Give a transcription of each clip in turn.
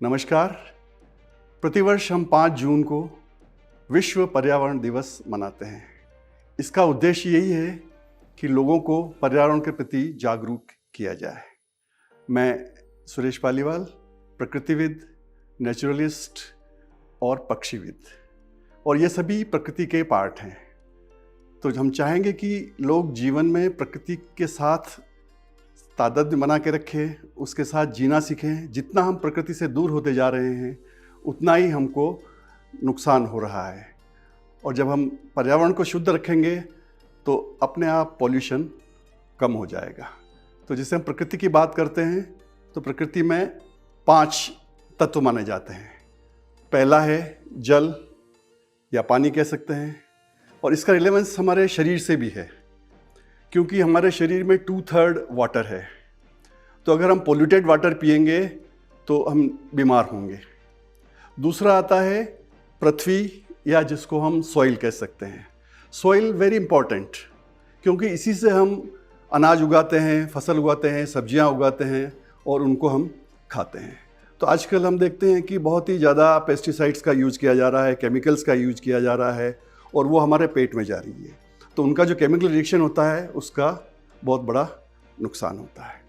नमस्कार। प्रतिवर्ष हम 5 जून को विश्व पर्यावरण दिवस मनाते हैं। इसका उद्देश्य यही है कि लोगों को पर्यावरण के प्रति जागरूक किया जाए। मैं सुरेश पालीवाल, प्रकृतिविद, नेचुरलिस्ट और पक्षीविद, और ये सभी प्रकृति के पार्ट हैं। तो हम चाहेंगे कि लोग जीवन में प्रकृति के साथ तादात्म्य बना के रखें, उसके साथ जीना सीखें। जितना हम प्रकृति से दूर होते जा रहे हैं उतना ही हमको नुकसान हो रहा है, और जब हम पर्यावरण को शुद्ध रखेंगे तो अपने आप पॉल्यूशन कम हो जाएगा। तो जैसे हम प्रकृति की बात करते हैं तो प्रकृति में 5 तत्व माने जाते हैं। पहला है जल या पानी कह सकते हैं, और इसका रिलेवेंस हमारे शरीर से भी है क्योंकि हमारे शरीर में 2/3 वाटर है। तो अगर हम पोल्यूटेड वाटर पिएंगे तो हम बीमार होंगे। दूसरा आता है पृथ्वी, या जिसको हम सॉइल कह सकते हैं। सॉइल वेरी इंपॉर्टेंट, क्योंकि इसी से हम अनाज उगाते हैं, फसल उगाते हैं, सब्जियां उगाते हैं और उनको हम खाते हैं। तो आजकल हम देखते हैं कि बहुत ही ज़्यादा पेस्टिसाइड्स का यूज़ किया जा रहा है, केमिकल्स का यूज़ किया जा रहा है, और वो हमारे पेट में जा रही है। तो उनका जो केमिकल रिएक्शन होता है उसका बहुत बड़ा नुकसान होता है।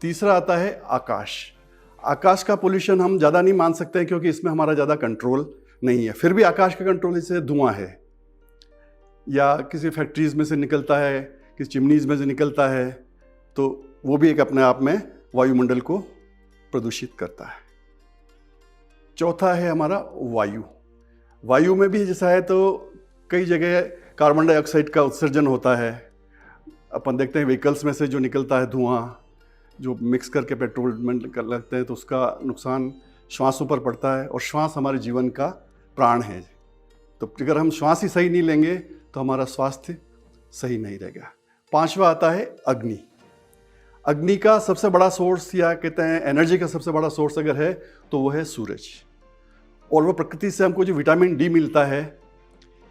तीसरा आता है आकाश। आकाश का पोल्यूशन हम ज़्यादा नहीं मान सकते हैं क्योंकि इसमें हमारा ज़्यादा कंट्रोल नहीं है। फिर भी आकाश का कंट्रोल इससे धुआं है, या किसी फैक्ट्रीज़ में से निकलता है, किसी चिमनीज़ में से निकलता है, तो वो भी एक अपने आप में वायुमंडल को प्रदूषित करता है। चौथा है हमारा वायु। वायु में भी जैसा है तो कई जगह कार्बन डाइऑक्साइड का उत्सर्जन होता है। अपन देखते हैं व्हीकल्स में से जो निकलता है धुआं, जो मिक्स करके पेट्रोल में लगते हैं, तो उसका नुकसान श्वासों पर पड़ता है, और श्वास हमारे जीवन का प्राण है। तो अगर हम श्वास ही सही नहीं लेंगे तो हमारा स्वास्थ्य सही नहीं रहेगा। 5वां आता है अग्नि। अग्नि का सबसे बड़ा सोर्स, या कहते हैं एनर्जी का सबसे बड़ा सोर्स अगर है तो वो है सूरज, और वो प्रकृति से हमको जो विटामिन डी मिलता है,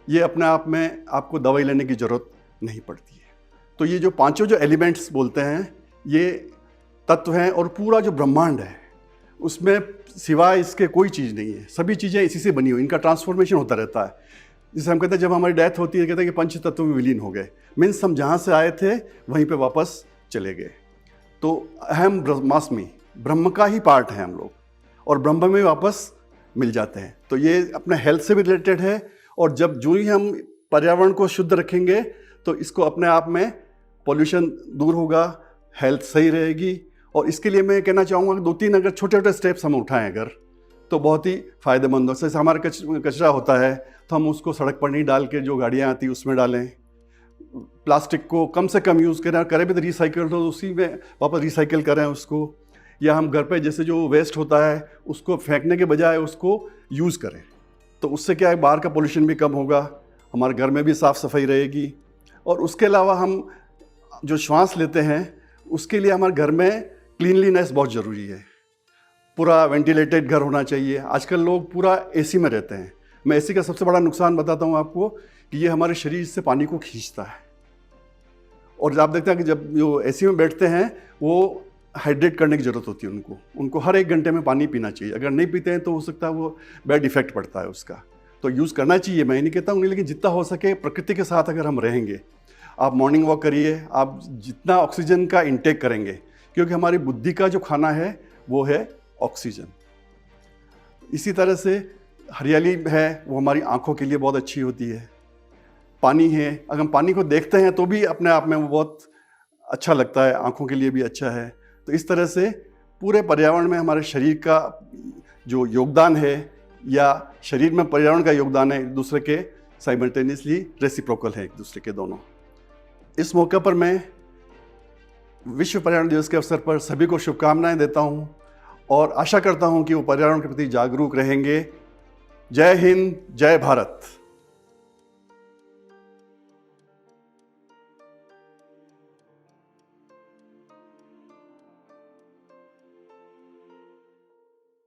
ये अपने आप में आपको दवाई लेने की ज़रूरत नहीं पड़ती है। तो ये जो पांचों जो एलिमेंट्स बोलते हैं ये तत्व हैं, और पूरा जो ब्रह्मांड है उसमें सिवाय इसके कोई चीज़ नहीं है। सभी चीज़ें इसी से बनी हुई, इनका ट्रांसफॉर्मेशन होता रहता है। जिसे हम कहते हैं जब हमारी डेथ होती है कहते हैं कि 5 तत्वों में विलीन हो गए, मीन्स हम जहाँ से आए थे वहीं पे वापस चले गए। तो अहम ब्रह्मास्मि, ब्रह्म का ही पार्ट है हम लोग, और ब्रह्म में वापस मिल जाते हैं। तो ये अपने हेल्थ से भी रिलेटेड है, और जब जो ही हम पर्यावरण को शुद्ध रखेंगे तो इसको अपने आप में पॉल्यूशन दूर होगा, हेल्थ सही रहेगी। और इसके लिए मैं कहना चाहूँगा कि 2-3 अगर छोटे छोटे स्टेप्स हम उठाएं अगर, तो बहुत ही फ़ायदेमंद हो। जैसे हमारा कचरा होता है तो हम उसको सड़क पर नहीं डाल के जो गाड़ियाँ आती उसमें डालें। प्लास्टिक को कम से कम यूज़ करें भी तो रिसाइकिल, तो उसी में वापस रिसाइकिल करें उसको। या हम घर पे जैसे जो वेस्ट होता है उसको फेंकने के बजाय उसको यूज़ करें, तो उससे क्या है बाहर का पोल्यूशन भी कम होगा, हमारे घर में भी साफ़ सफाई रहेगी। और उसके अलावा हम जो श्वास लेते हैं उसके लिए हमारे घर में क्लीनलीनेस बहुत ज़रूरी है। पूरा वेंटिलेटेड घर होना चाहिए। आजकल लोग पूरा एसी में रहते हैं। मैं एसी का सबसे बड़ा नुकसान बताता हूँ आपको कि ये हमारे शरीर से पानी को खींचता है, और आप देखते हैं कि जब जो एसी में बैठते हैं वो हाइड्रेट करने की ज़रूरत होती है उनको हर 1 घंटे में पानी पीना चाहिए। अगर नहीं पीते हैं तो हो सकता है वो बैड इफेक्ट पड़ता है उसका। तो यूज़ करना चाहिए, मैं नहीं कहता हूँ, लेकिन जितना हो सके प्रकृति के साथ अगर हम रहेंगे, आप मॉर्निंग वॉक करिए, आप जितना ऑक्सीजन का इंटेक करेंगे, क्योंकि हमारी बुद्धि का जो खाना है वो है ऑक्सीजन। इसी तरह से हरियाली है, वो हमारी आँखों के लिए बहुत अच्छी होती है। पानी है, अगर हम पानी को देखते हैं तो भी अपने आप में वो बहुत अच्छा लगता है, आँखों के लिए भी अच्छा है। तो इस तरह से पूरे पर्यावरण में हमारे शरीर का जो योगदान है, या शरीर में पर्यावरण का योगदान है, एक दूसरे के साइमल्टेनियसली रेसिप्रोकल है, एक दूसरे के दोनों। इस मौके पर मैं विश्व पर्यावरण दिवस के अवसर पर सभी को शुभकामनाएं देता हूं, और आशा करता हूं कि वो पर्यावरण के प्रति जागरूक रहेंगे। जय हिंद, जय भारत।